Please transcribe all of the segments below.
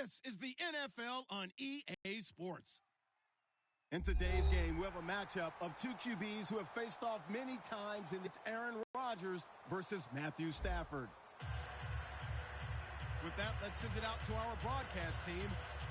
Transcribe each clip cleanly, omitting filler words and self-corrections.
This is the NFL on EA Sports. In today's game, we have a matchup of two QBs who have faced off many times, and it's Aaron Rodgers versus Matthew Stafford. With that, let's send it out to our broadcast team,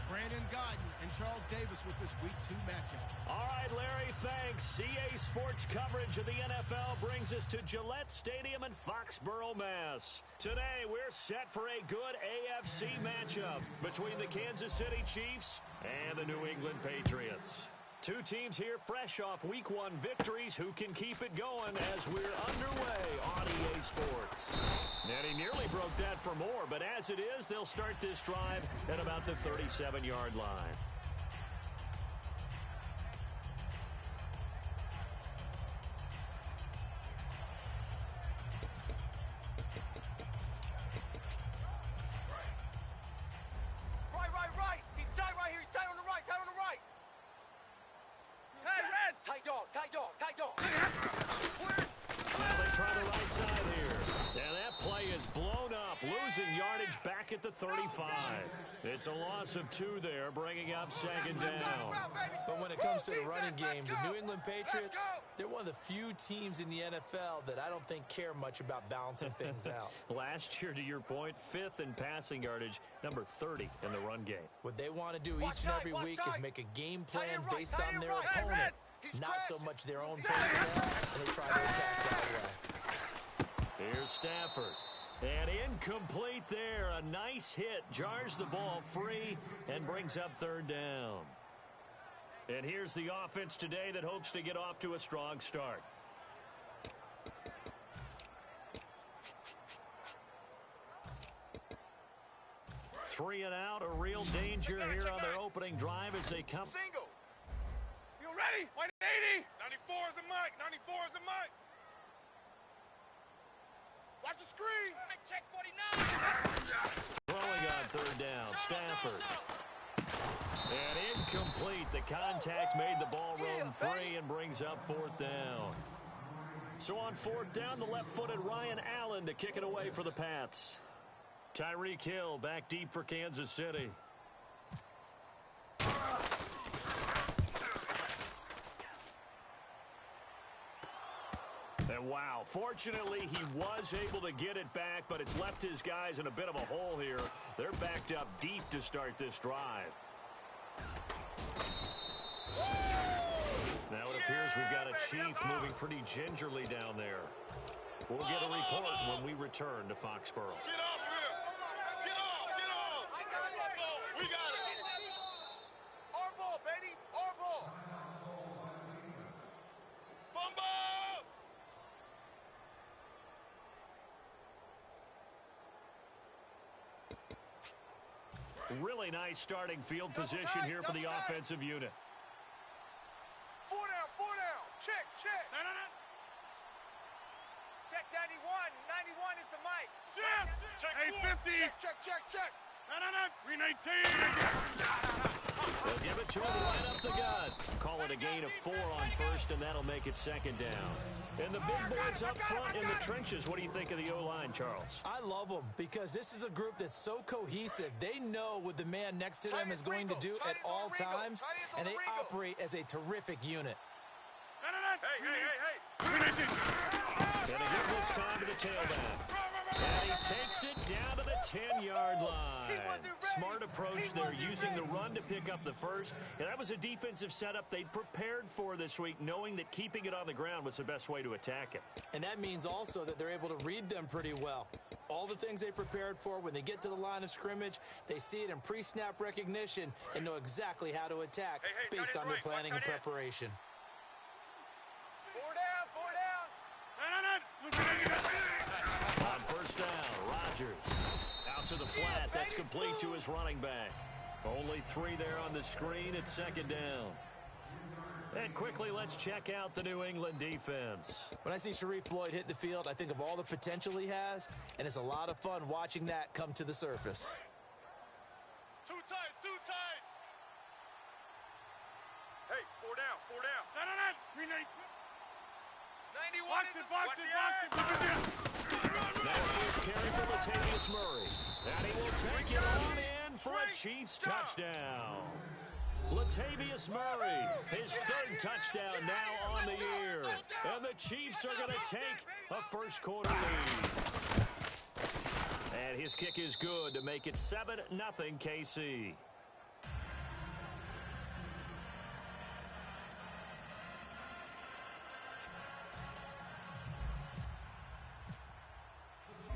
Brandon Godden and Charles Davis with this Week 2 matchup. All right, Larry, thanks. EA Sports coverage of the NFL brings us to Gillette Stadium in Foxborough, Mass. Today, we're set for a good AFC matchup between the Kansas City Chiefs and the New England Patriots. Two teams here fresh off Week 1 victories who can keep it going as we're underway on EA Sports. And he nearly broke that for more, but as it is, they'll start this drive at about the 37-yard line. Right. He's tight right here. He's tight on the right. Hey, Red! Tight dog. Now they try the right side here. And that play is blown up, losing yardage back at the 35. It's a loss of 2 there, bringing up second down. But when it comes to the running game, the New England Patriots, they're one of the few teams in the NFL that I don't think care much about balancing things out. Last year, to your point, 5th in passing yardage, number 30 in the run game. What they want to do each and every week is make a game plan based on their opponent, not so much their own personnel, and they try to attack that way. Here's Stafford. And incomplete there. A nice hit. Jars the ball free and brings up third down. And here's the offense today that hopes to get off to a strong start. Three and out. A real danger here on their opening drive as they come. Single. You ready? 180. 94 is the mic. Watch the screen. Check 49. Throwing on third down. Stafford. And incomplete. The contact made the ball roam free and brings up fourth down. So on fourth down, the left-footed Ryan Allen to kick it away for the Pats. Tyreek Hill back deep for Kansas City. And wow, fortunately, he was able to get it back, but it's left his guys in a bit of a hole here. They're backed up deep to start this drive. Now it appears we've got a Chief moving pretty gingerly down there. We'll get a report when we return to Foxborough. Get off here. Get off. I got it. We got it. Our ball, baby. Our ball. Fumble. Really nice starting field position here for the offensive unit. 4 down. Check. No. Check 91. 91 is the mic. Check 850. Check. No. 319. They'll give it to him right up the gut. Call it a gain of 4 on first, and that'll make it second down. And the big boys up front in the trenches. What do you think of the O-line, Charles? I love them because this is a group that's so cohesive. They know what the man next to them is going to do at all times, and they operate as a terrific unit. No. Hey. 319. Gonna give this time to the tailback. And he takes it down to the 10-yard line. Smart approach there, using the run to pick up the first. And that was a defensive setup they'd prepared for this week, knowing that keeping it on the ground was the best way to attack it. And that means also that they're able to read them pretty well. All the things they prepared for, when they get to the line of scrimmage, they see it in pre-snap recognition and know exactly how to attack based on their planning and preparation. 4 down. No. On first down, Rodgers out to the flat. That's complete to his running back. Only 3 there on the screen. It's second down. And quickly, let's check out the New England defense. When I see Sharif Floyd hit the field, I think of all the potential he has, and it's a lot of fun watching that come to the surface. Two tights. Hey, 4 down. No. 319. 91 Box is it. Now here's carry for Latavius Murray. And he will take it on in for a Chiefs touchdown. Latavius Murray, his third touchdown now on the year. And the Chiefs are going to take a first-quarter lead. And his kick is good to make it 7-0 KC.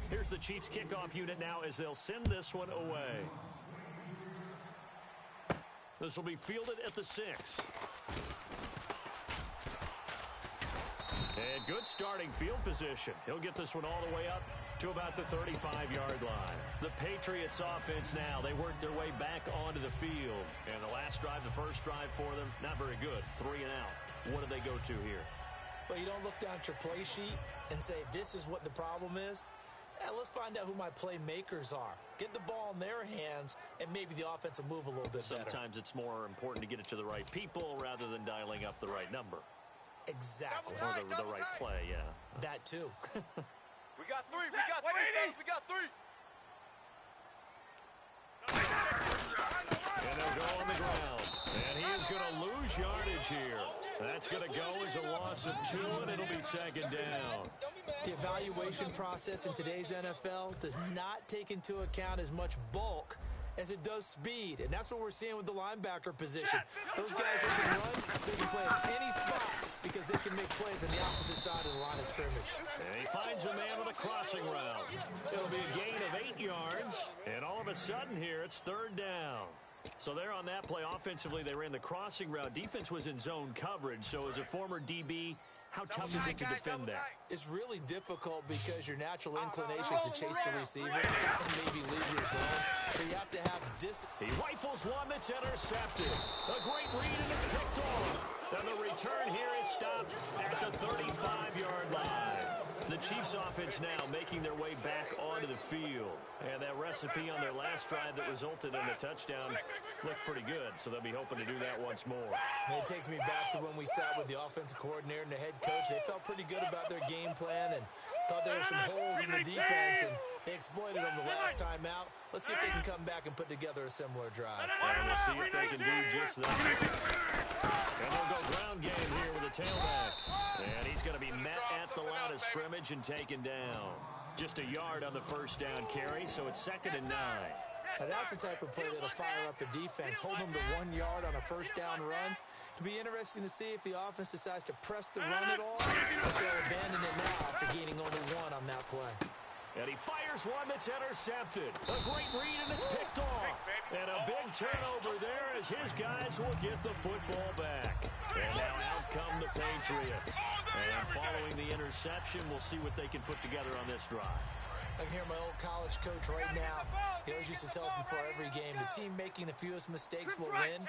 Here's the Chiefs kickoff unit now as they'll send this one away. This will be fielded at the 6. And good starting field position. He'll get this one all the way up to about the 35-yard line. The Patriots offense now, they worked their way back onto the field. And the last drive, the first drive for them, not very good. 3 and out. What do they go to here? Well, you don't look down at your play sheet and say, this is what the problem is. Yeah, let's find out who my playmakers are. Get the ball in their hands, and maybe the offense will move a little bit better. Sometimes it's more important to get it to the right people rather than dialing up the right number. Exactly. Or the right play, yeah. That too. We got 3. We got 3, fellas. We got 3. And they'll go on the ground. And he is going to lose yardage here. That's going to go as a loss of 2, and it'll be second down. The evaluation process in today's NFL does not take into account as much bulk as it does speed, and that's what we're seeing with the linebacker position. Those guys that can run, they can play in any spot because they can make plays on the opposite side of the line of scrimmage. And he finds a man with a crossing route. It'll be a gain of 8 yards, and all of a sudden here it's third down. So there on that play, offensively, they ran the crossing route. Defense was in zone coverage, so as a former DB, how tough is it to defend that? It's really difficult because your natural inclination is to chase the receiver and maybe leave your zone. So you have to have He rifles one that's intercepted. A great read and it's picked off. And the return here is stopped at the 35-yard line. The Chiefs offense now making their way back onto the field. And that recipe on their last drive that resulted in a touchdown looked pretty good. So they'll be hoping to do that once more. And it takes me back to when we sat with the offensive coordinator and the head coach. They felt pretty good about their game plan and thought there were some holes in the defense, and they exploited them the last time out. Let's see if they can come back and put together a similar drive. And we'll see if they can do just that. And they'll go ground game here with a tailback. And he's going to be met at the line of scrimmage and taken down. Just a yard on the first down carry, so it's 2nd and 9. Now that's the type of play that'll fire up the defense. Hold them to 1 yard on a first down run. It'll be interesting to see if the offense decides to press the run at all, or if they'll abandon it now after gaining only 1 on that play. And he fires one that's intercepted. A great read, and it's picked off. And a big turnover there as his guys will get the football back. And now out come the Patriots. And following the interception, we'll see what they can put together on this drive. I can hear my old college coach right now. He always used to tell us before every game, the team making the fewest mistakes will win.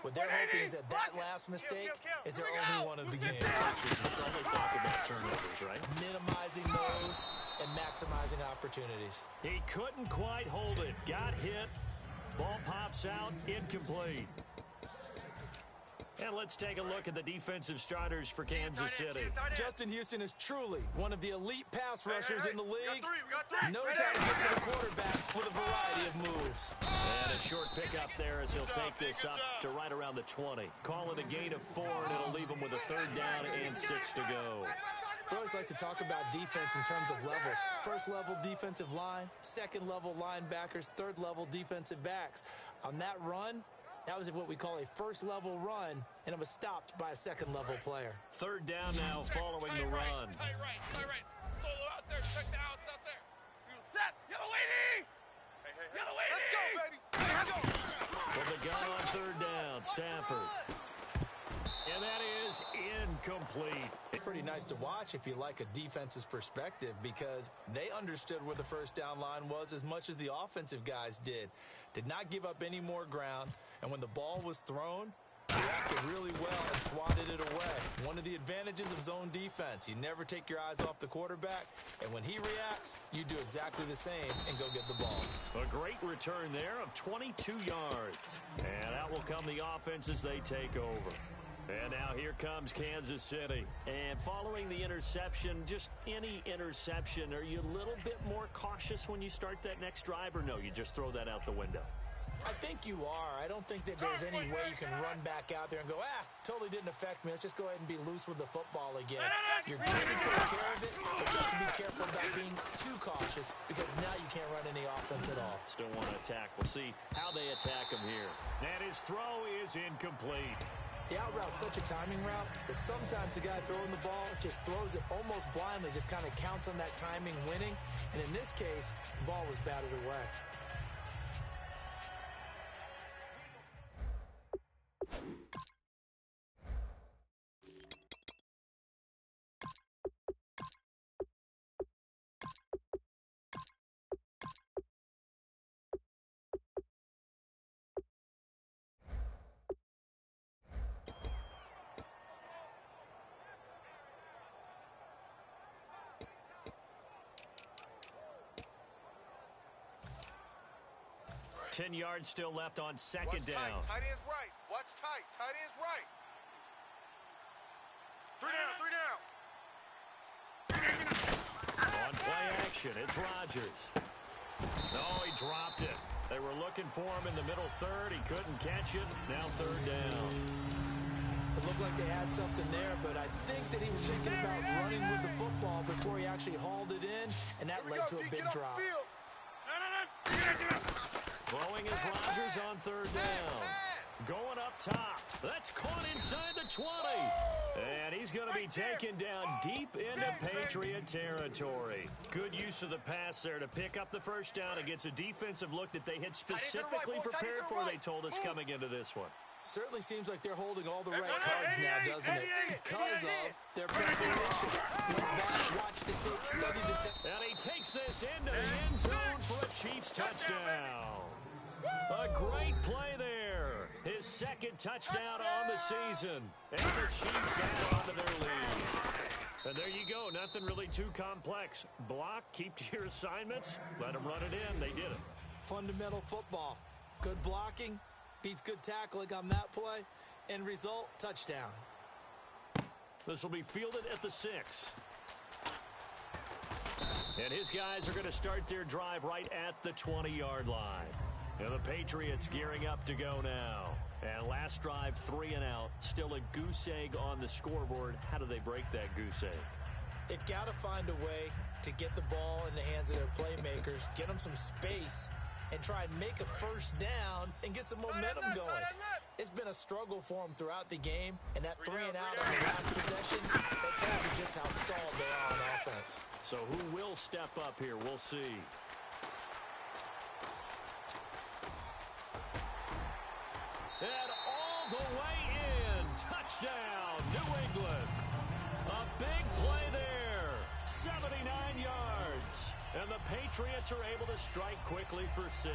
What they're hoping is that last mistake is their only one of the game. That's all they talk about, turnovers, right? Minimizing those and maximizing opportunities. He couldn't quite hold it. Got hit. Ball pops out. Incomplete. And let's take a look at the defensive starters for Kansas City. Justin Houston is truly one of the elite pass rushers in the league. Knows how to get to the quarterback with a variety of moves. And a short pickup there as he'll take this up to right around the 20. Call it a gain of 4, and it'll leave him with a 3rd down and 6 to go. We always like to talk about defense in terms of levels. First level defensive line, second level linebackers, third level defensive backs. On that run, that was what we call a first-level run, and it was stopped by a second-level player. 3rd down now following the run. Tight right. Solo out there. Check the outs out there. You set. Yellow lady. Yellow lady. Let's go, baby. Let's go. From the gun on 3rd down, Stafford. And that is incomplete. It's pretty nice to watch if you like a defense's perspective because they understood where the first down line was as much as the offensive guys did. Did not give up any more ground, and when the ball was thrown, they acted really well and swatted it away. One of the advantages of zone defense, you never take your eyes off the quarterback, and when he reacts, you do exactly the same and go get the ball. A great return there of 22 yards. And out will come the offense as they take over. And now here comes Kansas City. And following the interception, just any interception, are you a little bit more cautious when you start that next drive, or no, you just throw that out the window? I think you are. I don't think that there's any way you can run back out there and go, totally didn't affect me. Let's just go ahead and be loose with the football again. You're going to take care of it, but you have to be careful about being too cautious because now you can't run any offense at all. Still want to attack. We'll see how they attack him here. And his throw is incomplete. The out route's such a timing route that sometimes the guy throwing the ball just throws it almost blindly, just kind of counts on that timing winning. And in this case, the ball was batted away. Ten yards still left on second down. Tight end's right. Watch tight. Tight end's right. Three down. On play action, it's Rodgers. No, he dropped it. They were looking for him in the middle third. He couldn't catch it. Now third down. It looked like they had something there, but I think that he was thinking about running with the football before he actually hauled it in, and that led to a big drop. Throwing is Rodgers on third down. Going up top. That's caught inside the 20. And he's going to be taken down deep into Patriot territory. Good use of the pass there to pick up the first down against a defensive look that they had specifically prepared for, they told us, coming into this one. Certainly seems like they're holding all the right cards now, doesn't it? Because of their preparation. Watch the tape, study the tape. And he takes this into the end zone for a Chiefs touchdown. A great play there. His second touchdown on the season. And the Chiefs add on to their lead. And there you go. Nothing really too complex. Block, keep to your assignments, let them run it in. They did it. Fundamental football. Good blocking beats good tackling on that play. End result, touchdown. This will be fielded at the 6. And his guys are going to start their drive right at the 20-yard line. And the Patriots gearing up to go now. And last drive, 3 and out. Still a goose egg on the scoreboard. How do they break that goose egg? They've got to find a way to get the ball in the hands of their playmakers, get them some space, and try and make a first down and get some momentum going. It's been a struggle for them throughout the game, and that 3 and out on the last possession, that tells you just how stalled they are on offense. So who will step up here? We'll see. And all the way in. Touchdown, New England. A big play there. 79 yards. And the Patriots are able to strike quickly for 6.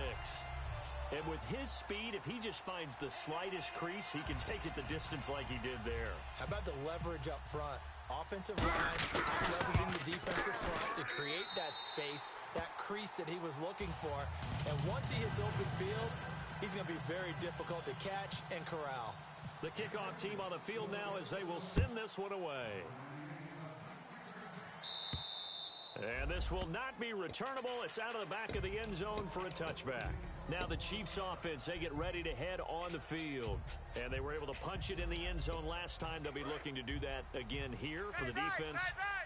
And with his speed, if he just finds the slightest crease, he can take it the distance like he did there. How about the leverage up front? Offensive line, leveraging the defensive front to create that space, that crease that he was looking for. And once he hits open field, he's going to be very difficult to catch and corral. The kickoff team on the field now as they will send this one away. And this will not be returnable. It's out of the back of the end zone for a touchback. Now the Chiefs offense, they get ready to head on the field. And they were able to punch it in the end zone last time. They'll be looking to do that again here for the defense.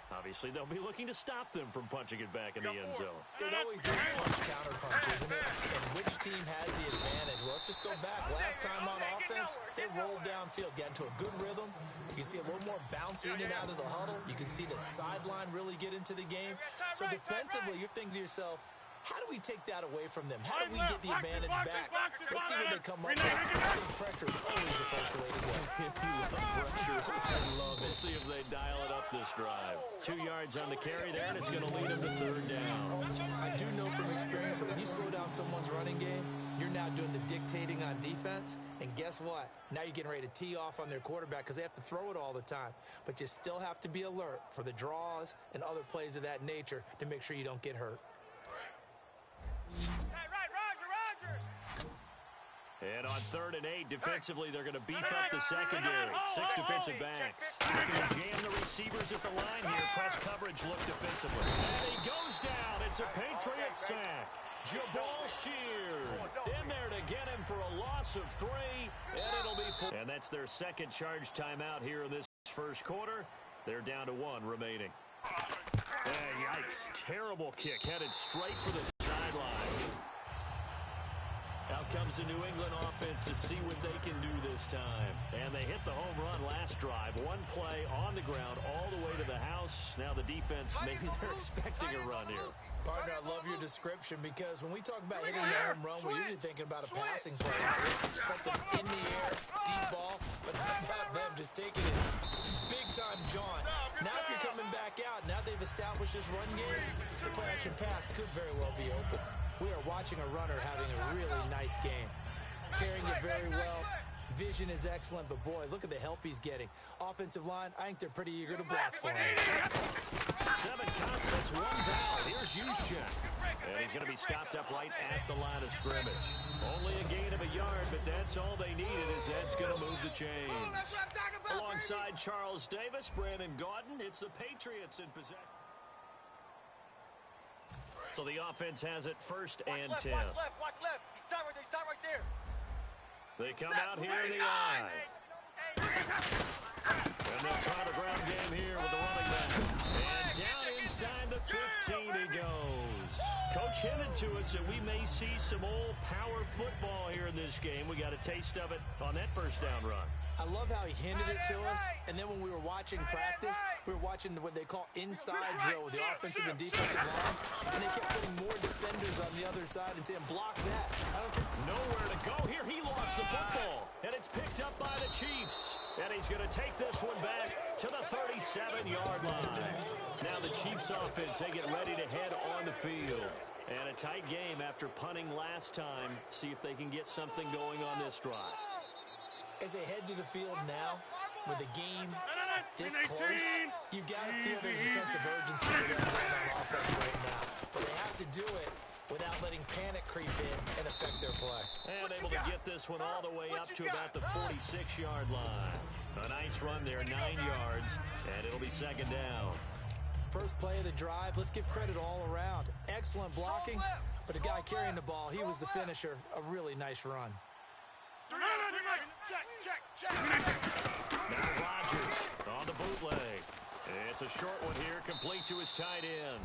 Obviously, they'll be looking to stop them from punching it back in the end zone. It always is punch-counter-punch, isn't it? And which team has the advantage? Well, let's just go back. Last time on offense, they rolled downfield, got into a good rhythm. You can see a little more bounce in and out of the huddle. You can see the sideline really get into the game. So defensively, you're thinking to yourself, how do we take that away from them? How do we get the advantage back? Let's see what they come up with. I think pressure is always the first way to go. We'll see if they dial it up this drive. 2 yards on the carry there, and it's going to lead them to third down. I do know from experience that when you slow down someone's running game, you're now doing the dictating on defense. And guess what? Now you're getting ready to tee off on their quarterback because they have to throw it all the time. But you still have to be alert for the draws and other plays of that nature to make sure you don't get hurt. Hey, right, Roger. And on 3rd and 8, defensively, they're going to beef up the secondary. 6 defensive backs. They're going to jam the receivers at the line here. Press coverage look defensively. And he goes down. It's a Patriot sack. Jabal Sheard in there to get him loss of 3, and it'll be 4. And that's their second charge timeout here in this first quarter. They're down to 1 remaining. Yikes. Terrible kick headed straight for the sideline. Out comes the New England offense to see what they can do this time. And they hit the home run last drive. 1 play on the ground all the way to the house. Now the defense, maybe they're expecting a run here. Partner, I love your description because when we talk about hitting a home run, we're usually thinking about a passing play. Something in the air, deep ball. But how about them just taking it big-time jaunt? Now if you're coming back out, now they've established this run game, the play-action pass could very well be open. We are watching a runner having a really nice game. Carrying it very well. Vision is excellent, but boy, look at the help he's getting. Offensive line, I think they're pretty eager to block for him. 7 consonants, 1 vowel. Here's Juszczyk. And he's going to be stopped up right at the line of scrimmage. Only a gain of a yard, but that's all they needed, as that's going to move the chains. Alongside Charles Davis, Brandon Gaudin, it's the Patriots in possession. So the offense has it first and 10. Watch left. He's tied right there. They come out here in the eye. And they'll try the ground game here with the running back. And down inside the 15 he goes. Coach hinted to us that we may see some old power football here in this game. We got a taste of it on that first down run. I love how he hinted it to us, and then when we were watching practice, we were watching what they call inside drill with the offensive and defensive line, and they kept putting more defenders on the other side and saying, block that. Nowhere to go here. He lost the football, and it's picked up by the Chiefs. And he's going to take this one back to the 37-yard line. Now the Chiefs offense, they get ready to head on the field. And a tight game after punting last time. See if they can get something going on this drive. As they head to the field now, with the game this close, you've got to feel there's a sense of urgency for them on offense right now. But they have to do it without letting panic creep in and affect their play. And able to get this one all the way up to about the 46-yard line. A nice run there, 9 yards, and it'll be second down. First play of the drive, let's give credit all around. Excellent blocking, but the guy carrying the ball, he was the finisher. A really nice run. Check. Now Rodgers on the bootleg. It's a short one here, complete to his tight end.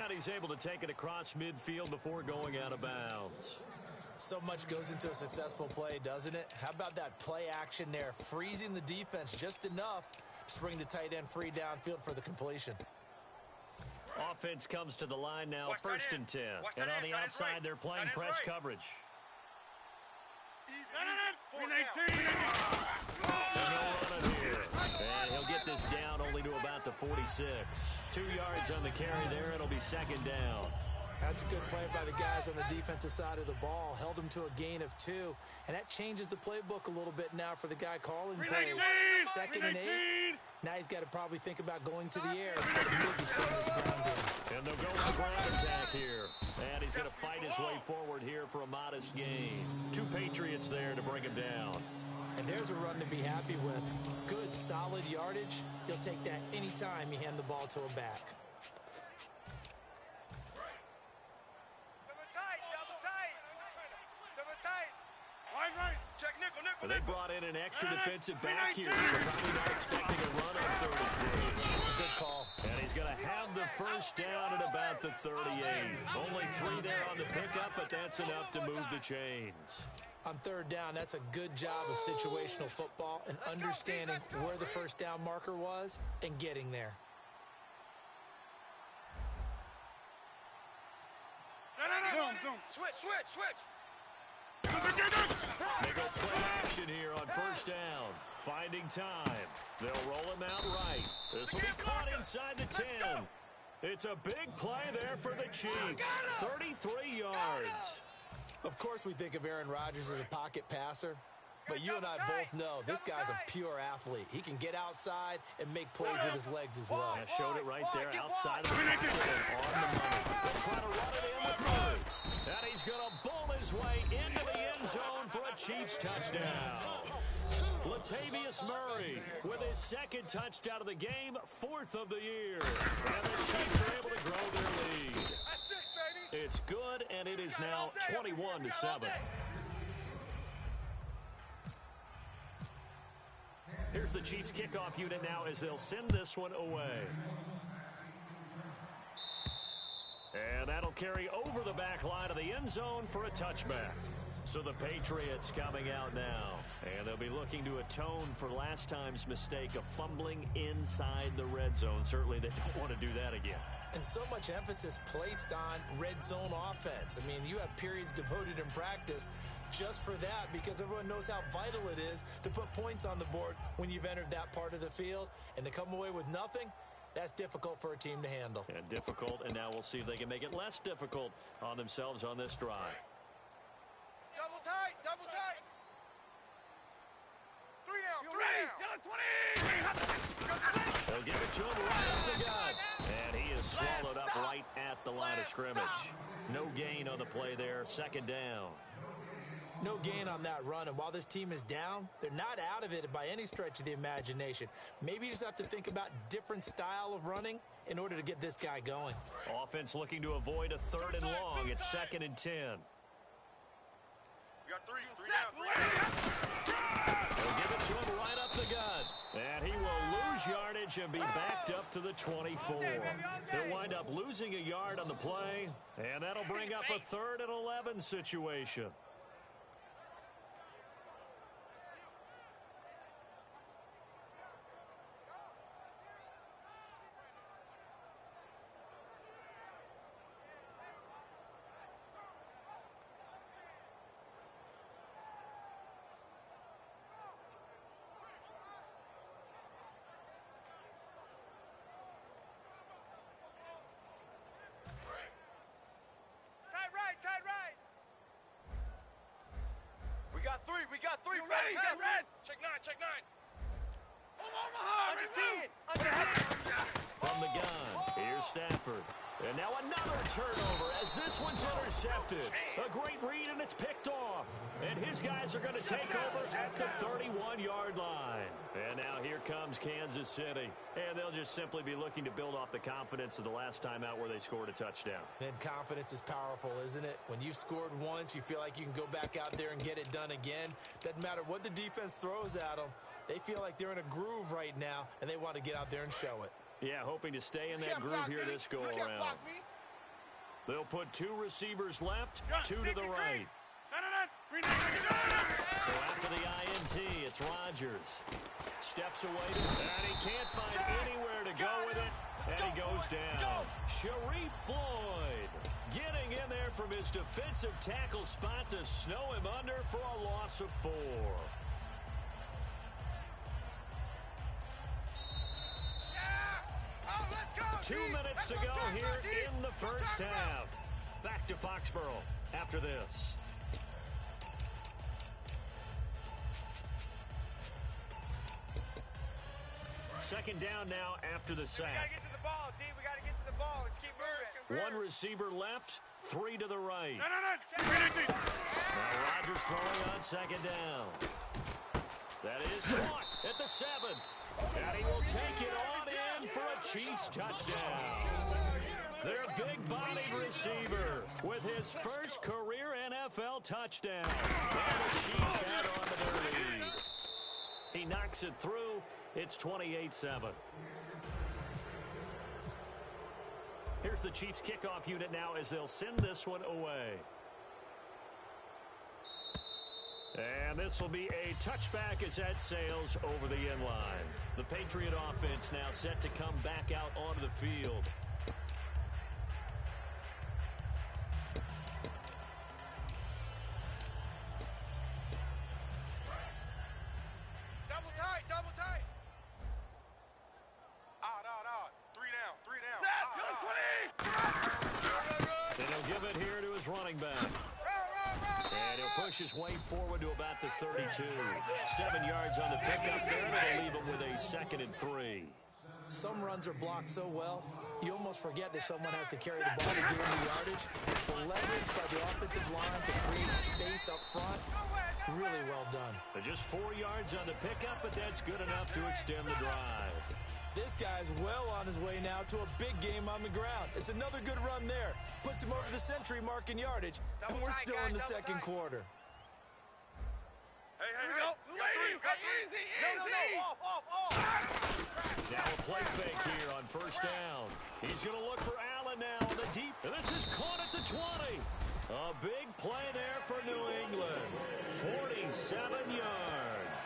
And he's able to take it across midfield before going out of bounds. So much goes into a successful play, doesn't it? How about that play action there, freezing the defense just enough to bring the tight end free downfield for the completion. Offense comes to the line now, first and 10. And on the outside, they're playing press coverage. And no running here. And he'll get this down only to about the 46. 2 yards on the carry there. It'll be second down. That's a good play by the guys on the defensive side of the ball. Held him to a gain of 2. And that changes the playbook a little bit now for the guy calling plays. Second and 8. Now he's got to probably think about going to the air instead of maybe staying with the ground game. And they'll go with the ground attack here. And he's going to fight his way forward here for a modest gain. 2 Patriots there to bring him down. And there's a run to be happy with. Good, solid yardage. He'll take that anytime you hand the ball to a back. They brought in an extra defensive back here, so probably not expecting a run on 3rd and 3. Good call. And he's going to have the first down at about the 38. Only 3 there on the pickup, but that's enough to move the chains. On 3rd down, that's a good job of situational football and understanding where the first down marker was and getting there. Zoom. Switch. They go play action here on first down. Finding time. They'll roll him out right. This will be caught inside the 10. It's a big play there for the Chiefs. 33 yards. Of course we think of Aaron Rodgers as a pocket passer, but you and I both know this guy's a pure athlete. He can get outside and make plays with his legs as well. I showed it right there outside of the pocket and on the money. They'll try to run it in with Murray. And he's going to bull his way into the end zone for a Chiefs touchdown. Latavius Murray with his 2nd touchdown of the game, 4th of the year. And the Chiefs are able to grow their lead. That's 6, baby. It's good, and it is now 21-7. Here's the Chiefs kickoff unit now as they'll send this one away. And that'll carry over the back line of the end zone for a touchback. So the Patriots coming out now, and they'll be looking to atone for last time's mistake of fumbling inside the red zone. Certainly they don't want to do that again. And so much emphasis placed on red zone offense. I mean, you have periods devoted in practice just for that because everyone knows how vital it is to put points on the board when you've entered that part of the field. And to come away with nothing, that's difficult for a team to handle. And difficult, and now we'll see if they can make it less difficult on themselves on this drive. Double tight, double tight. 3 down, You 3 ready? down. Yellow 20. They'll give it to him right up the gut. And he is swallowed up right at the line of scrimmage. No gain on the play there. Second down. No gain on that run, and while this team is down, they're not out of it by any stretch of the imagination. Maybe you just have to think about different style of running in order to get this guy going. Offense looking to avoid a 3rd and long. It's 2nd and 10. We got 3 down. They'll give it to him right up the gut. And he will lose yardage and be backed up to the 24. He'll wind up losing a yard on the play, and that'll bring up a 3rd and 11 situation. Tight right. We got 3. You ready? Get red. Check 9, check 9. Omaha. Under 10, under 10. From the gun, here's Stafford. And now another turnover as this one's intercepted. A great read, and it's picked off. And his guys are going to take over at the 31-yard line. And now here comes Kansas City. And they'll just simply be looking to build off the confidence of the last time out where they scored a touchdown. And confidence is powerful, isn't it? When you've scored once, you feel like you can go back out there and get it done again. Doesn't matter what the defense throws at them. They feel like they're in a groove right now, and they want to get out there and show it. Yeah, hoping to stay in that groove here this go-around. They'll put 2 receivers left, 2 to the right. So after the INT, it's Rodgers. Steps away, and he can't find anywhere to go with it, and he goes down. Sharif Floyd getting in there from his defensive tackle spot to snow him under for a loss of 4. 2 minutes to go here in the first half. Back to Foxborough after this. Second down now after the sack. We got to get to the ball, D. We got to get to the ball. Let's keep moving. 1 receiver left, 3 to the right. No. Now Rodgers throwing on second down. That is caught at the 7. And he will take it on in for a Chiefs touchdown. Their big-bodied receiver with his first career NFL touchdown. And the Chiefs add on to their lead. He knocks it through. It's 28-7. Here's the Chiefs kickoff unit now as they'll send this one away. And this will be a touchback as that sails over the end line. The Patriot offense now set to come back out onto the field. Double tight. Out. 3 down. Set. Yellow 20. And he'll give it here to his running back. And he'll push his way forward to about the 32. 7 yards on the pickup there. That'll leave him with a 2nd and 3. Some runs are blocked so well, you almost forget that someone has to carry the ball to gain the yardage. The leverage by the offensive line to create space up front, really well done. Just 4 yards on the pickup, but that's good enough to extend the drive. This guy's well on his way now to a big game on the ground. It's another good run there. Puts him over the century mark in yardage, and we're still in the second quarter. Hey. Here we go. Got 3. Easy, No, easy. off. Now a play fake here on first down. He's going to look for Allen now on the deep. And this is caught at the 20. A big play there for New England. 47 yards.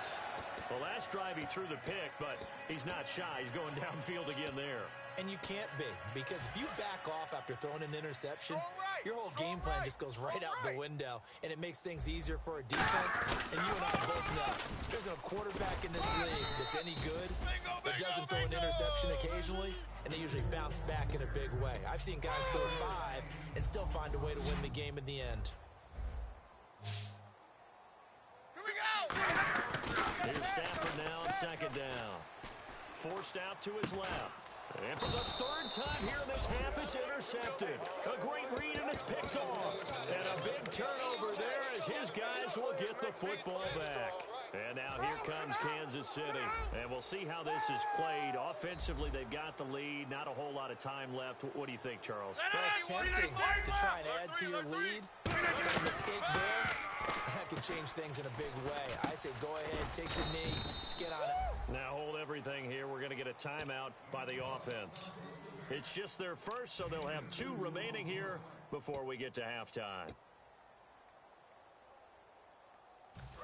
Well, last drive he threw the pick, but he's not shy. He's going downfield again there. And you can't be, because if you back off after throwing an interception, your whole game plan just goes right out the window, and it makes things easier for a defense. And you and I both know there's a quarterback in this league that's any good that doesn't throw an interception occasionally, and they usually bounce back in a big way. I've seen guys throw 5 and still find a way to win the game in the end. Here we go. Here's Stafford now on second down. Forced out to his left. And for the third time here in this half, it's intercepted. A great read, and it's picked off. And a big turnover there as his guys will get the football back. And now here comes Kansas City. And we'll see how this is played. Offensively, they've got the lead. Not a whole lot of time left. What do you think, Charles? Well, it's tempting to try and add to your lead. A mistake there, that can change things in a big way. I say go ahead, take the knee, get on it. Now hold everything here. We're going to get a timeout by the offense. It's just their first, so they'll have 2 remaining here before we get to halftime.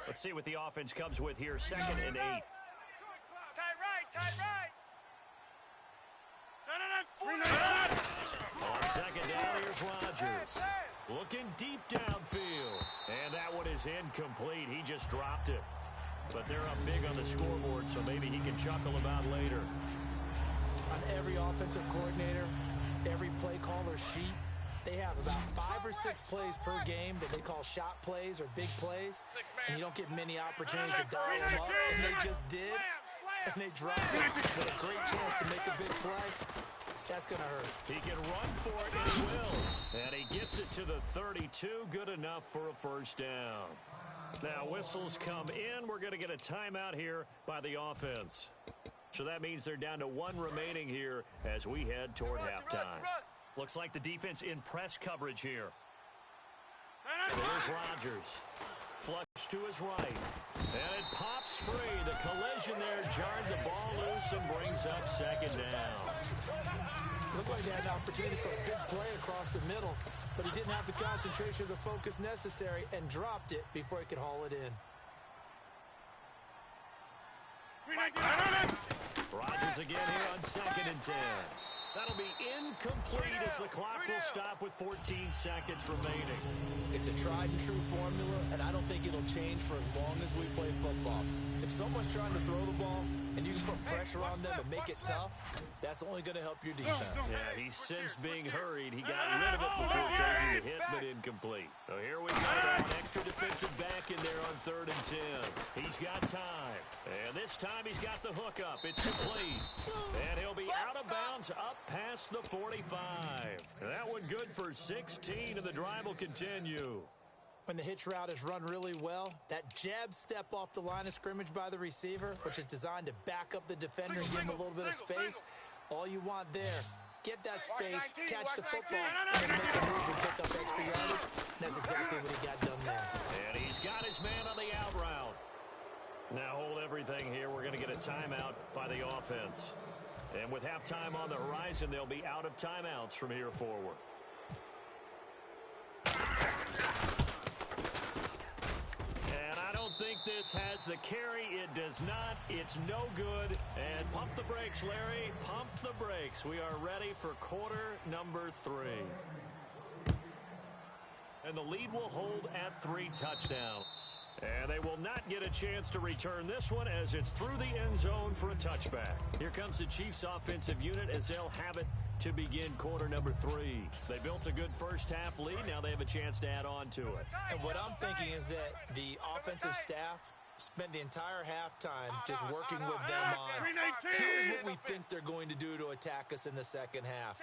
Let's see what the offense comes with here. 2nd and 8. Tight right. On second down, here's Rodgers. Looking deep downfield. And that one is incomplete. He just dropped it. But they're up big on the scoreboard, so maybe he can chuckle about later. On every offensive coordinator, every play caller sheet, they have about 5 or 6 plays per game that they call shot plays or big plays. And you don't get many opportunities to dial them up. And they just did. And they dropped it with a great chance to make a big play. That's going to hurt. He can run for it, and he will. And he gets it to the 32. Good enough for a first down. Now, whistles come in. We're going to get a timeout here by the offense. So that means they're down to 1 remaining here as we head toward halftime. Looks like the defense in press coverage here. There's Rodgers. Flush to his right. And it pops free. The collision there jarred the ball loose and brings up second down. Looked like he had an opportunity for a big play across the middle, but he didn't have the concentration or the focus necessary and dropped it before he could haul it in. Rodgers again here on 2nd and 10. That'll be incomplete as the clock will stop with 14 seconds remaining. It's a tried-and-true formula, and I don't think it'll change for as long as we play football. If someone's trying to throw the ball and you can put pressure on them and make it tough, that's only going to help your defense. Yeah, he sensed being hurried. He got rid of it before taking the hit, but incomplete. So here we go. An extra defensive back in there on 3rd and 10. He's got time. And this time he's got the hook up. It's complete. And he'll be out of bounds up past the 45. And that one good for 16, and the drive will continue. When the hitch route is run really well, that jab step off the line of scrimmage by the receiver, which is designed to back up the defender and give him a little bit of space, all you want there, get that space, catch the football, and make a move and pick up extra yardage. And that's exactly what he got done there. And he's got his man on the out route. Now hold everything here. We're going to get a timeout by the offense. And with halftime on the horizon, they'll be out of timeouts from here forward. And I don't think this has the carry. It does not. It's no good. And pump the brakes, Larry. Pump the brakes. We are ready for quarter number 3. And the lead will hold at 3 touchdowns. And they will not get a chance to return this one as it's through the end zone for a touchback. Here comes the Chiefs offensive unit as they'll have it to begin quarter number 3. They built a good first half lead. Now they have a chance to add on to it. And what I'm thinking is that the offensive staff spent the entire halftime just working with them on here's what we think they're going to do to attack us in the second half.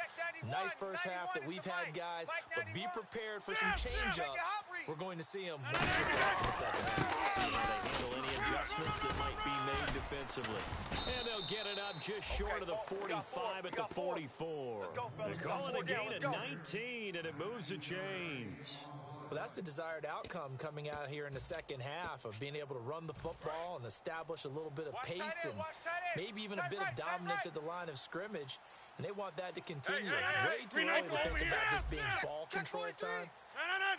Nice first half that we've had, guys, but be prepared for some change-ups. We're going to see them when we get back in the second half. See how they handle any adjustments that might be made defensively. And they'll get it up just short of the 45 at the 44. They're calling a gain of 19, and it moves the chains. Well, that's the desired outcome coming out here in the second half of being able to run the football and establish a little bit of pace and maybe even a bit of dominance at the line of scrimmage. And they want that to continue. Way too early to think about this being ball control time.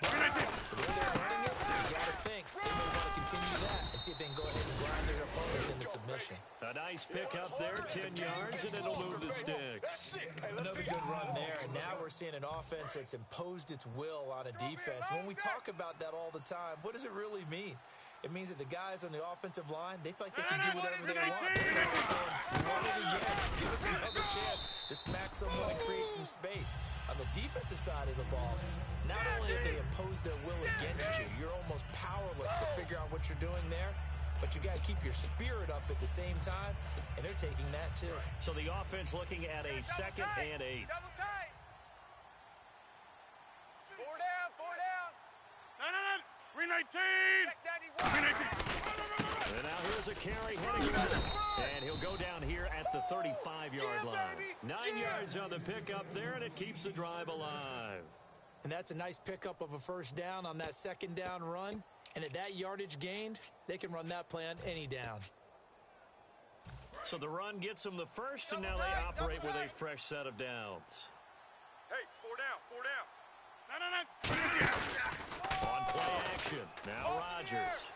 But the way they're running it, you got to think they may want to continue that and see if they can go ahead and grind their opponents into submission. A nice pickup there, 10 yards, and it'll move the sticks. Another good run there, and now we're seeing an offense that's imposed its will on a defense. When we talk about that all the time, what does it really mean? It means that the guys on the offensive line, they feel like they can do whatever they want. They're saying, run it again. Give us another chance to smack someone and create some space. On the defensive side of the ball, not only have they imposed their will against you, you're almost powerless to figure out what you're doing there, but you got to keep your spirit up at the same time, and they're taking that too. So the offense looking at a 2nd and 8. Double tight. 4 down, 4 down. No. 319. Check down, 319. And now here's a carry heading over. And he'll go down here at the 35-yard line. 9 yards on the pickup there, and it keeps the drive alive. And that's a nice pickup of a first down on that second down run. And at that yardage gained, they can run that play on any down. So the run gets them the first, and now they operate with a fresh set of downs. Hey, 4 down, 4 down. No. On play action, now Rodgers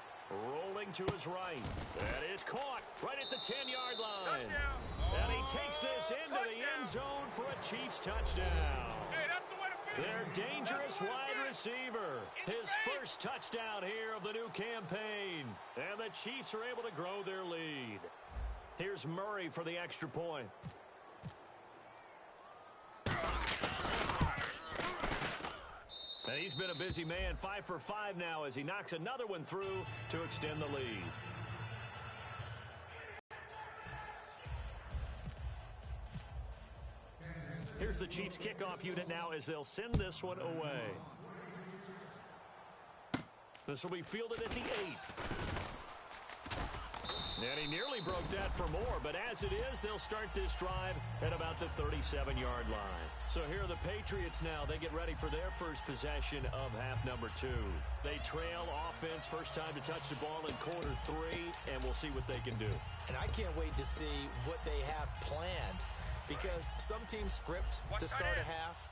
rolling to his right. That is caught right at the 10-yard line. Touchdown. And he takes this into the end zone for a Chiefs touchdown. Hey, that's the way to finish. Their dangerous wide receiver. His first touchdown here of the new campaign. And the Chiefs are able to grow their lead. Here's Murray for the extra point. And he's been a busy man, 5 for 5 now as he knocks another one through to extend the lead. Here's the Chiefs kickoff unit now as they'll send this one away. This will be fielded at the 8. And he nearly broke that for more, but as it is, they'll start this drive at about the 37-yard line. So here are the Patriots now. They get ready for their first possession of half number 2. They trail offense, first time to touch the ball in quarter 3, and we'll see what they can do. And I can't wait to see what they have planned, because some teams script to start a half.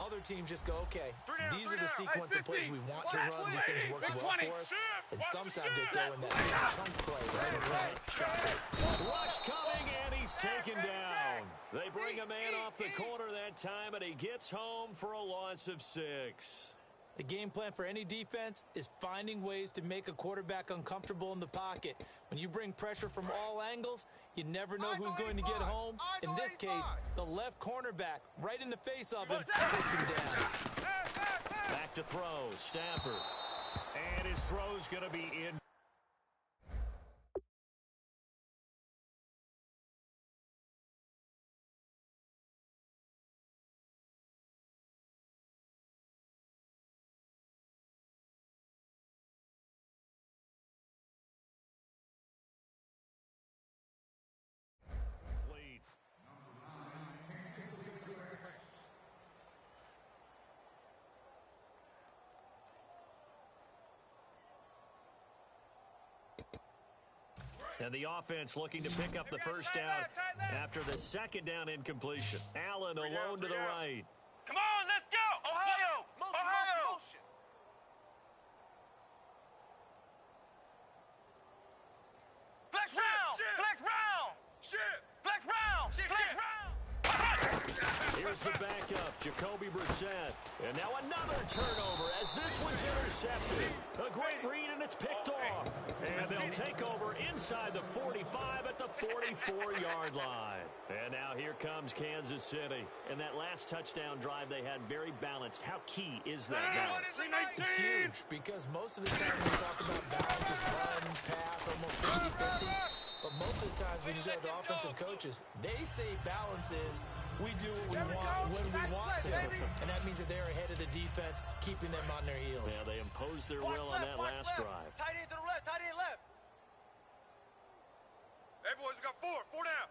Other teams just go, okay, these are the sequence of plays we want to run. These things work well for us. And sometimes they throw in that chunk play right away. Rush coming, and he's taken down. They bring a man off the corner that time, and he gets home for a loss of 6. The game plan for any defense is finding ways to make a quarterback uncomfortable in the pocket. When you bring pressure from all angles, you never know who's going to get home. In this case, the left cornerback right in the face of him takes him down. Back to throw, Stafford. And his throw's going to be in. And the offense looking to pick up the first down after the second down incompletion. Allen alone to the right. Come on, let's go. Ohio. Motion. Flex round. Flex round. Flex round. Flex round. Here's the backup, Jacoby Brissett. And now another turnover as this one's intercepted. A great read, and it's picked off. And they'll take over inside the 45 at the 44-yard line. And now here comes Kansas City. And that last touchdown drive they had very balanced. How key is that balance? It's huge, because most of the time when we talk about balance is run, pass, almost 50-50. But most of the times when you go to the offensive coaches, they say balance is we do what we want when we want to. And that means that they're ahead of the defense, keeping them on their heels. Yeah, they imposed their will on that last drive. Tight end to the left, tight end left. Hey, boys, we got 4 down.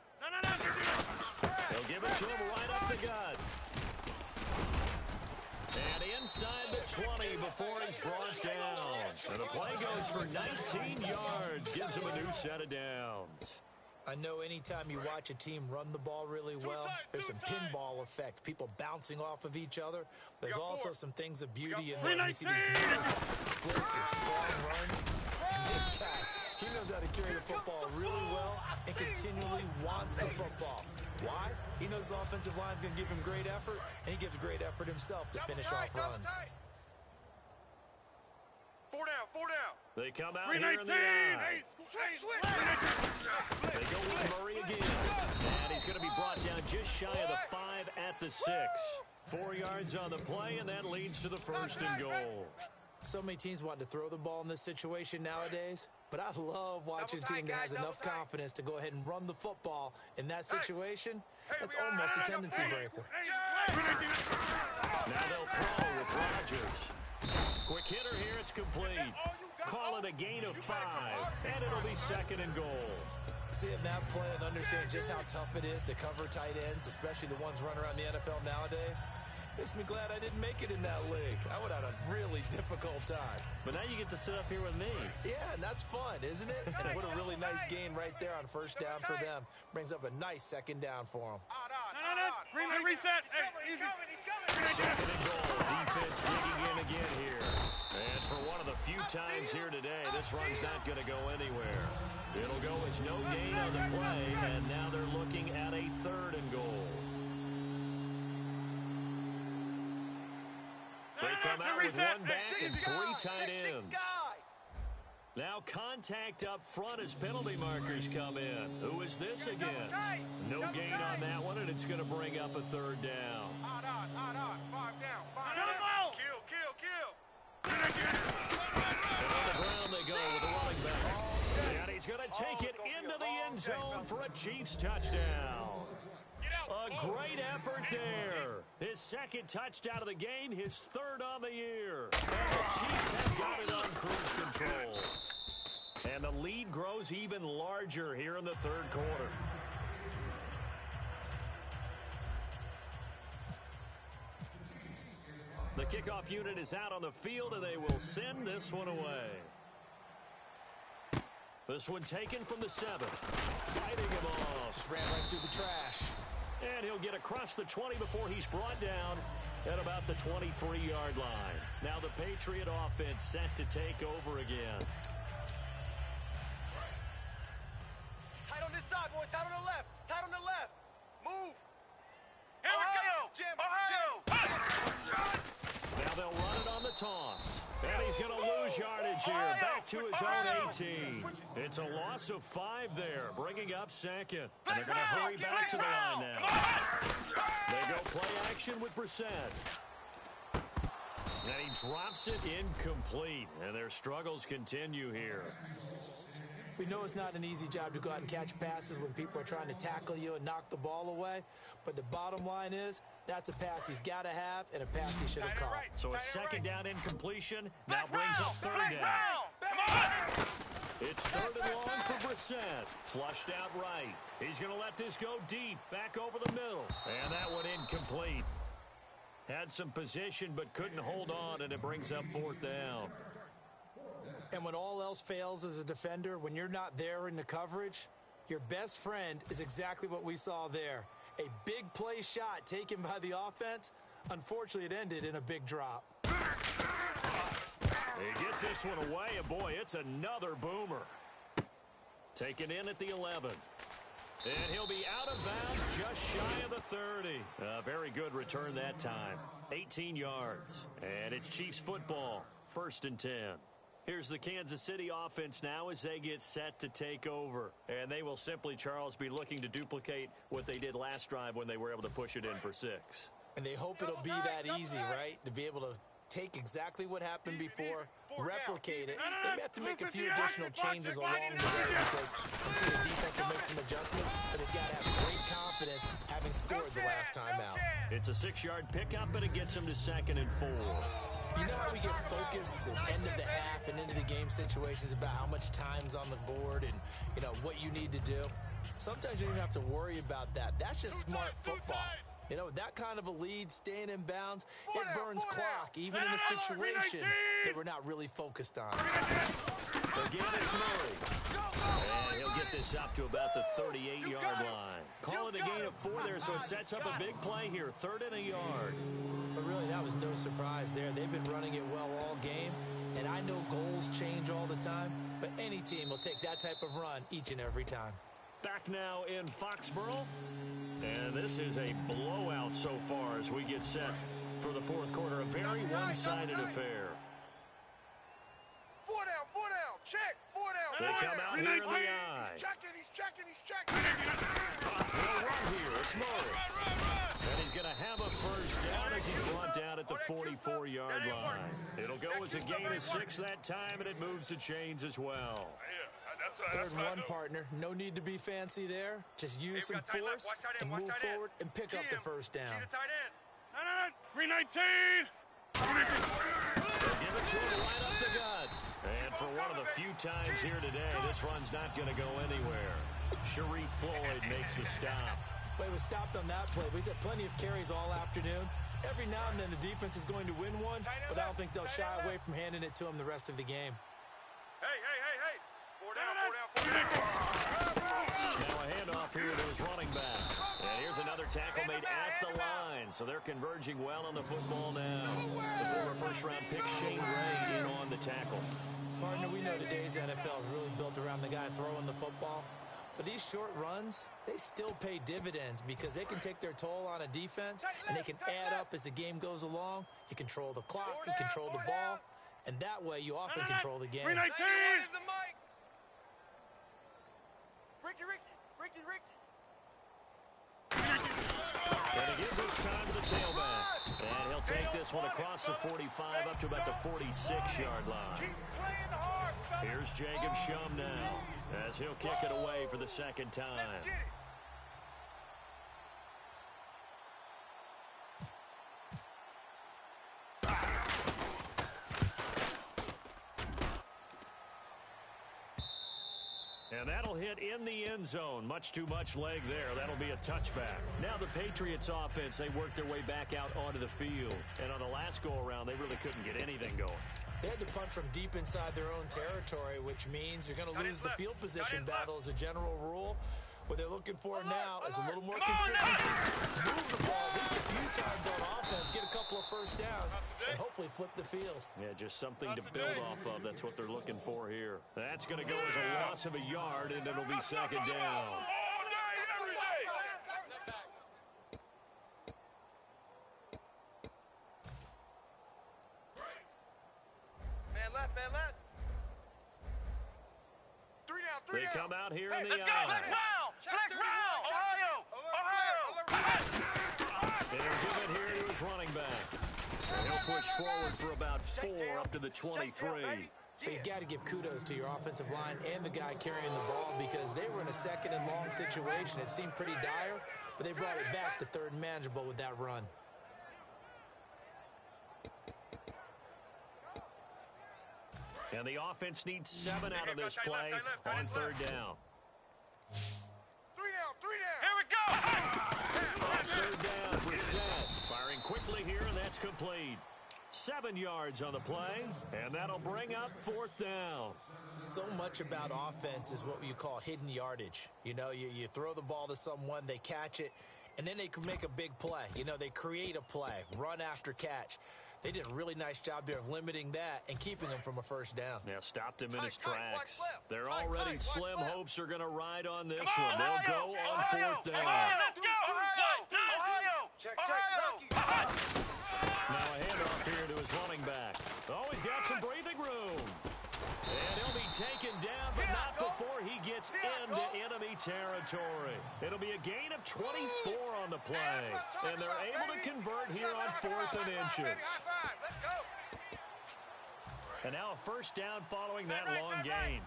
They'll give it to him right up the gut. And inside the 20 before he's brought down. And the play goes for 19 yards. Gives him a new set of downs. I know anytime you watch a team run the ball really well, there's some pinball effect, people bouncing off of each other. There's also some things of beauty in there. You see these nice, explosive, strong runs. This guy, he knows how to carry the football really well and continually wants the football. Why? He knows the offensive line's going to give him great effort, and he gives great effort himself to finish off runs. 4 down, 4 down. They come out here in the eye. They go with Murray again. And he's going to be brought down just shy of the 5 at the 6. 4 yards on the play, and that leads to the first and goal. So many teams want to throw the ball in this situation nowadays, but I love watching a team that has enough confidence to go ahead and run the football in that situation. That's almost a tendency breaker. Now they'll throw with Rodgers. Quick hitter here, it's complete. Call it a gain of 5, and it'll be second and goal. Seeing that play and understanding just how tough it is to cover tight ends, especially the ones running around the NFL nowadays, makes me glad I didn't make it in that league. I would have had a really difficult time. But now you get to sit up here with me. Yeah, and that's fun, isn't it? And what a really nice gain right there on first down for them. Brings up a nice second down for them. Reset. Hey, easy. Second and goal. Defense digging in again here. And for one of the few times here today, this run's not going to go anywhere. It'll go as no gain on the play, and now they're looking at a third and goal. They come out with one back and 3 tight ends. Now contact up front as penalty markers come in. Who is this against? No gain on that one, and it's going to bring up a third down. Odd. 5 down. 5 down. Kill. And on the ground they go with the running back. And he's going to take it into the end zone for a Chiefs touchdown. A great effort there. His second touchdown of the game, his third on the year. And the Chiefs have got it on cruise control. And the lead grows even larger here in the third quarter. The kickoff unit is out on the field, and they will send this one away. This one taken from the 7. Fighting him off. Just ran right through the trash. And he'll get across the 20 before he's brought down at about the 23-yard line. Now the Patriot offense set to take over again. Tight on this side, boys. Tight on the left. Tight on the left. Move. Here we go. Jim. Now they'll run it on the toss. And he's going to lose yardage here. Back to his own 18. It's a loss of 5 there, bringing up second. And they're going to hurry back to the line now. They go play action with Brissett. And he drops it incomplete. And their struggles continue here. We know it's not an easy job to go out and catch passes when people are trying to tackle you and knock the ball away. But the bottom line is, that's a pass he's got to have and a pass he should have caught. So a second down incompletion now brings up third down. It's third and long for Brissett. Flushed out right. He's going to let this go deep, back over the middle. And that one incomplete. Had some position but couldn't hold on, and it brings up 4th down. And when all else fails as a defender, when you're not there in the coverage, your best friend is exactly what we saw there. A big play shot taken by the offense. Unfortunately, it ended in a big drop. He gets this one away, and boy, it's another boomer. Taken in at the 11. And he'll be out of bounds just shy of the 30. A very good return that time. 18 yards. And it's Chiefs football. 1st and 10. Here's the Kansas City offense now as they get set to take over. And they will simply, Charles, be looking to duplicate what they did last drive when they were able to push it in for 6. And they hope it'll be that easy, right? To be able to take exactly what happened before, replicate it. They may have to make a few additional changes along the way because you see the defense will make some adjustments, but they've got to have great confidence having scored the last time out. It's a 6-yard pickup, but it gets them to 2nd and 4. You know how we get focused at end of the half and into the game situations about how much time's on the board and, you know, what you need to do? Sometimes you don't even have to worry about that. That's just smart football. You know, that kind of a lead, staying in bounds, it burns clock, even in a situation that we're not really focused on. Again, it's Murray. And he'll get this up to about the 38-yard line. Call it a gain of 4 there, so it sets up a big play here, 3rd and a yard. But really, that was no surprise there. They've been running it well all game, and I know goals change all the time, but any team will take that type of run each and every time. Back now in Foxborough. And this is a blowout so far as we get set for the 4th quarter. A very one-sided affair. 4 down, check, 4 down. They come out here in the eye. He's checking. They'll run here. It's Murray. And he's going to have a first down as he's brought down at the 44-yard line. It'll go as a gain of 6 that time, and it moves the chains as well. 3rd and 1, partner. No need to be fancy there. Just use some force and move forward and pick up the first down. 319. They'll give it to him right up the gut. And for one of the few times here today, this run's not going to go anywhere. Sharif Floyd makes the stop. Play was stopped on that play. We've had plenty of carries all afternoon. Every now and then the defense is going to win one, but I don't think they'll shy away from handing it to him the rest of the game. Hey. 4 down. Now a handoff here to his running back. And here's another tackle made at the line. So they're converging well on the football now. The former first-round pick Shane Ray in on the tackle. Partner, we know today's NFL is really built around the guy throwing the football. But these short runs, they still pay dividends because they can take their toll on a defense, and they can add up as the game goes along. You control the clock, you control the ball, and that way you often control the game. 319. Ricky. And he gives this time to the tailback. And he'll take this one across the 45 up to about the 46-yard line. Keep playing hard, fellas. Here's Jacob Shum now as he'll kick it away for the 2nd time. Let's get it. And that'll hit in the end zone. Much too much leg there. That'll be a touchback. Now the Patriots offense, they worked their way back out onto the field. And on the last go-around, they really couldn't get anything going. They had to punt from deep inside their own territory, which means you're going to lose the field position battle as a general rule. What they're looking for now is a little more consistency. Move the ball at least a few times on offense, get a couple of first downs, and hopefully flip the field. Yeah, just something to build off of. That's what they're looking for here. That's going to go as a loss of a yard, and it'll be 2nd down. Man left. 3 down. They come out here in the Let's go. eye. Flex round. Ohio. They'll give it here to his running back. And he'll push forward for about 4 up to the 23. But you got to give kudos to your offensive line and the guy carrying the ball because they were in a 2nd and long situation. It seemed pretty dire, but they brought it back to 3rd and manageable with that run. And the offense needs 7 out of this play on 3rd down. 3 down. Here we go. On 3rd down, Brissett firing quickly here, and that's complete. 7 yards on the play, and that'll bring up 4th down. So much about offense is what you call hidden yardage. You know, you throw the ball to someone, they catch it, and then they can make a big play. You know, they create a play, run after catch. They did a really nice job there of limiting that and keeping him from a first down. Yeah, stopped him in his tracks. They're Tight, already watch slim left. hopes are going to ride on this one. They'll go on 4th down. Let's go. Ohio. Check. Now a handoff here to his running back. Oh, he's got some breathing room. And he'll be taken down, but not before he gets into enemy territory. It'll be a gain of 24 on the play. And they're able to convert here on 4th and inches. Let's go. And now a first down following that long gain.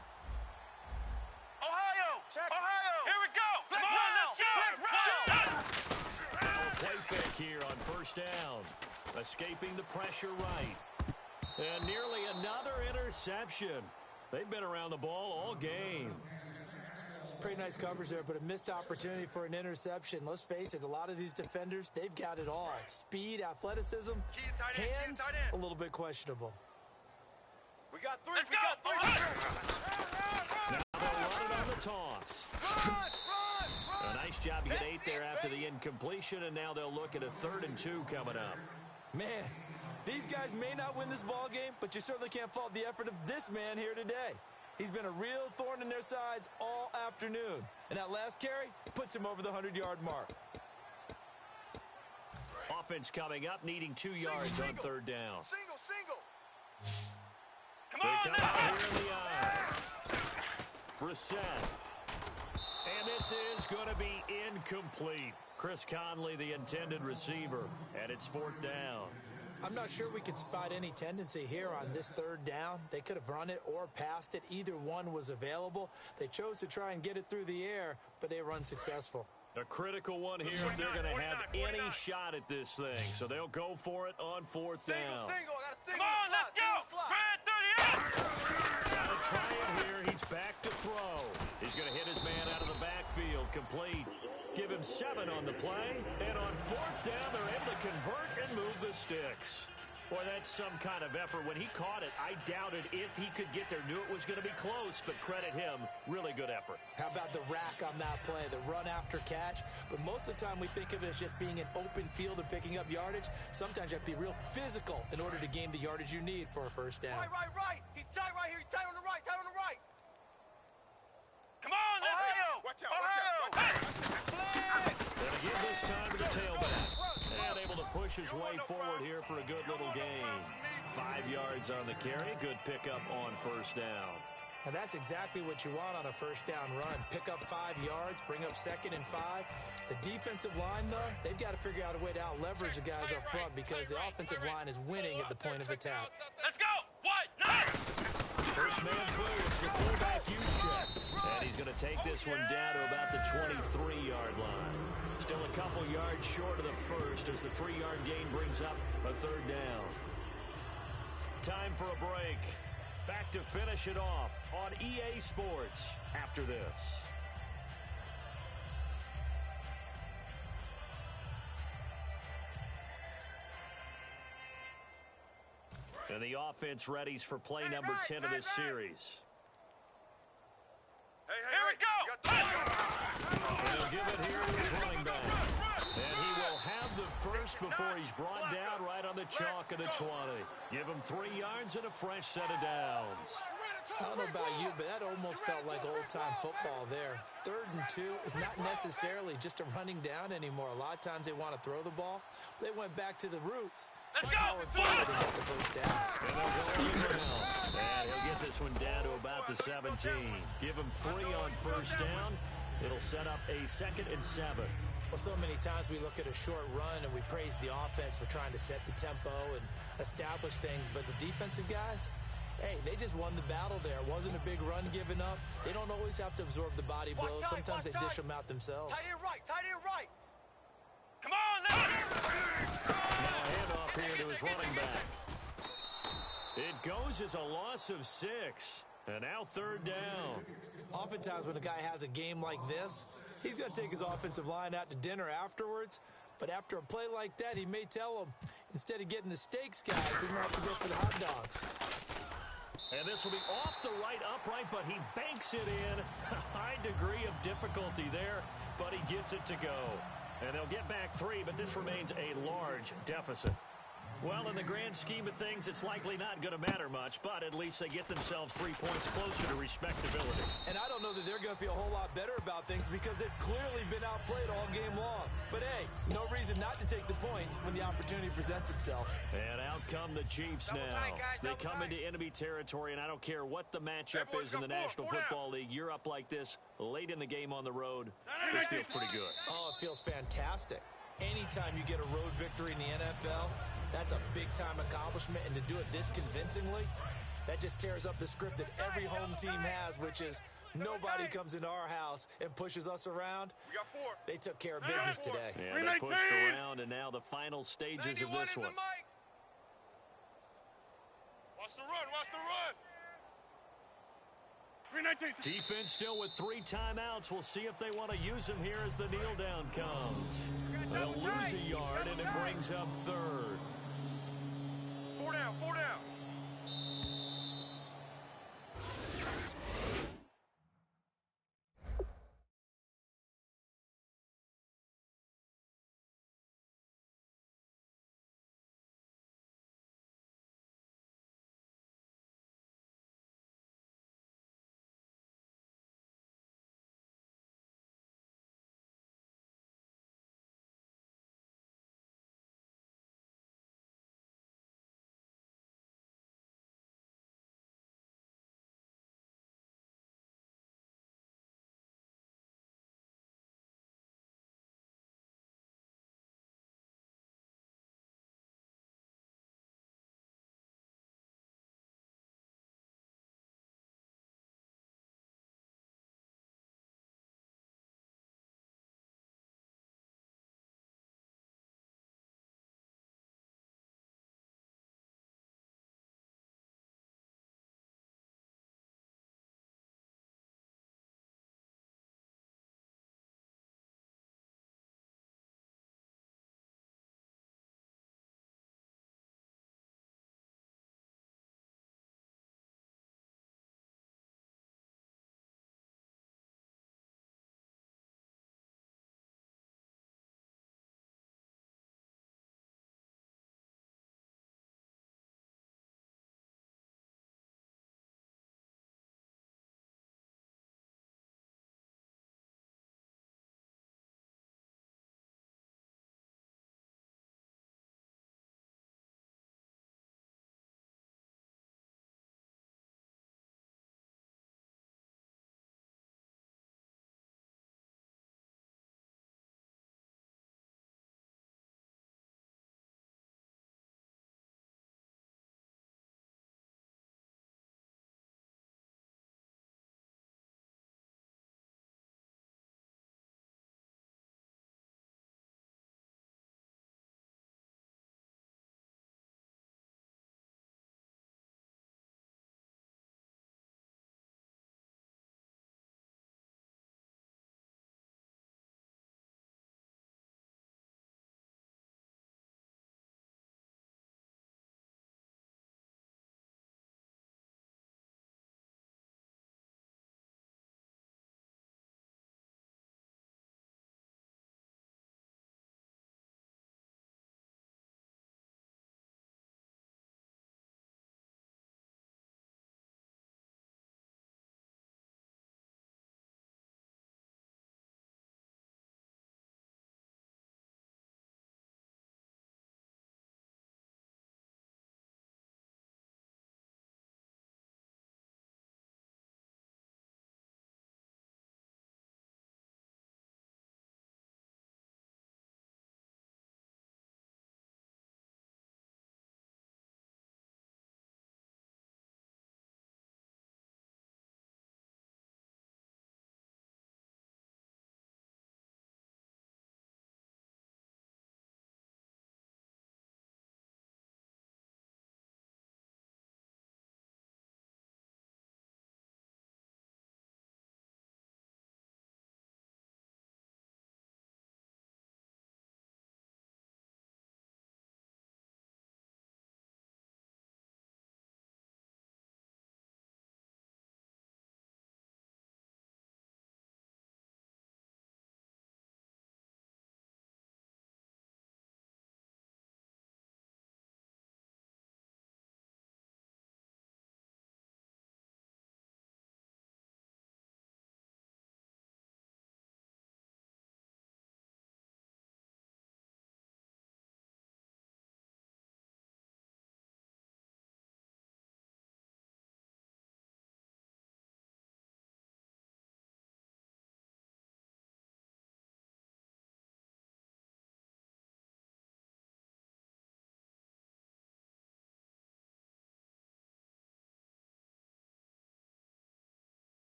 Ohio. Here we go. Play fake here on first down. Escaping the pressure right. And nearly another interception. They've been around the ball all game. Pretty nice coverage there, but a missed opportunity for an interception. Let's face it, a lot of these defenders, they've got it all. Speed, athleticism, hands, a little bit questionable. We got three. We got three. Now they'll run it on the toss. A nice job to get 8 there after the incompletion, and now they'll look at a 3rd and 2 coming up. Man, these guys may not win this ball game, but you certainly can't fault the effort of this man here today. He's been a real thorn in their sides all afternoon. And that last carry puts him over the 100-yard mark. Offense coming up, needing 2 yards on 3rd down. Single. Come on, they come out here in the eye. Brissett. And this is going to be incomplete. Chris Conley, the intended receiver, and it's 4th down. I'm not sure we could spot any tendency here on this 3rd down. They could have run it or passed it. Either one was available. They chose to try and get it through the air, but they were unsuccessful. A critical one here if they're going to have any shot at this thing. So they'll go for it on 4th down. Single. I got a single. Come on, let's go. Red 38. Gotta try it here. He's back to throw. He's going to hit his man out of the backfield. Complete. Give him 7 on the play. And on 4th down, they're able to convert and move the sticks. Boy, that's some kind of effort. When he caught it, I doubted if he could get there. Knew it was going to be close, but credit him. Really good effort. How about the rack on that play, the run after catch? But most of the time we think of it as just being an open field and picking up yardage. Sometimes you have to be real physical in order to gain the yardage you need for a 1st down. Right. He's tight right here. He's tight on the right. Come on, Ohio. Watch out. And again this time to the tailback. And able to push his way forward here for a good little gain. 5 yards on the carry. Good pickup on 1st down. And that's exactly what you want on a 1st down run. Pick up 5 yards, bring up 2nd and 5. The defensive line, though, they've got to figure out a way to out-leverage the guys up front because the offensive line is winning at the point of attack. Let's go. What? Nice. First man through. It's the fullback Juszczyk. And he's going to take this one down to about the 23-yard line. Still a couple yards short of the first as the 3-yard gain brings up a 3rd down. Time for a break. Back to finish it off on EA Sports after this. And the offense readies for play number 10 of this series. Here we go. And he'll give it here to his running back. And he will have the first before he's brought down right on the chalk of the 20. Give him 3 yards and a fresh set of downs. I don't know about you, but that almost felt like old-time football there. 3rd and 2 is not necessarily just a running down anymore. A lot of times they want to throw the ball. They went back to the roots. Let's go. And they'll go and he'll get this one down to about the 17. Give him 3 on 1st down. It'll set up a 2nd and 7. Well, so many times we look at a short run and we praise the offense for trying to set the tempo and establish things, but the defensive guys, hey, they just won the battle there. It wasn't a big run given up. They don't always have to absorb the body blows. Sometimes they dish them out themselves. Tight end right. Come on, let's go. Now a handoff here to his running back. It goes as a loss of 6. And now 3rd down. Oftentimes when a guy has a game like this, he's going to take his offensive line out to dinner afterwards. But after a play like that, he may tell them, instead of getting the steaks, guys, we're going to have to go for the hot dogs. And this will be off the right upright, but he banks it in. A high degree of difficulty there, but he gets it to go. And they'll get back 3, but this remains a large deficit. Well, in the grand scheme of things, it's likely not going to matter much, but at least they get themselves 3 points closer to respectability. And I don't know that they're going to feel a whole lot better about things because they've clearly been outplayed all game long. But hey, no reason not to take the points when the opportunity presents itself. And out come the Chiefs now. They come into enemy territory, and I don't care what the matchup is in the National Football League. You're up like this late in the game on the road. This feels pretty good. Oh, it feels fantastic. Anytime you get a road victory in the NFL, that's a big-time accomplishment, and to do it this convincingly, that just tears up the script that every home team has, which is nobody comes into our house and pushes us around. They took care of business today. Yeah, they pushed around, and now the final stages of this one. Watch the run. Defense still with 3 timeouts. We'll see if they want to use them here as the kneel down comes. They'll lose a yard, and it brings up third. 4 down, 4 down.